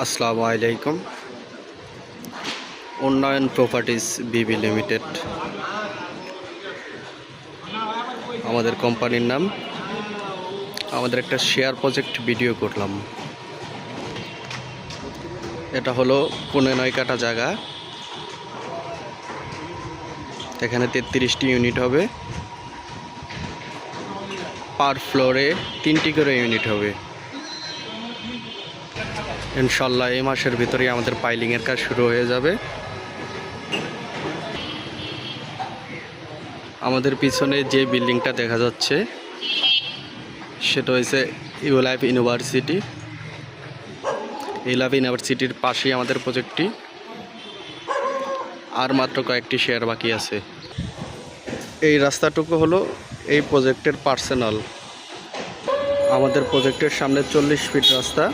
আসসালামু আলাইকুম। উন্নয়ন প্রপার্টিজ বিবি লিমিটেড আমাদের কোম্পানির নাম। আমাদের একটা শেয়ার প্রজেক্ট ভিডিও করলাম। এটা হলো 9.5 কাঠা জায়গা। এখানে 33টি ইউনিট হবে। পার ফ্লোরে 3টি করে ইউনিট হবে। ইনশাল্লাহ এই মাসের ভিতরেই আমাদের পাইলিংয়ের কাজ শুরু হয়ে যাবে। আমাদের পিছনে যে বিল্ডিংটা দেখা যাচ্ছে সেটা হচ্ছে ইউলাইফ ইউনিভার্সিটি। ইউলাইফ ইউনিভার্সিটির পাশেই আমাদের প্রজেক্টটি। আর মাত্র কয়েকটি শেয়ার বাকি আছে। এই রাস্তাটুকু হলো এই প্রজেক্টের পার্সোনাল। আমাদের প্রজেক্টের সামনে 40 ফিট রাস্তা।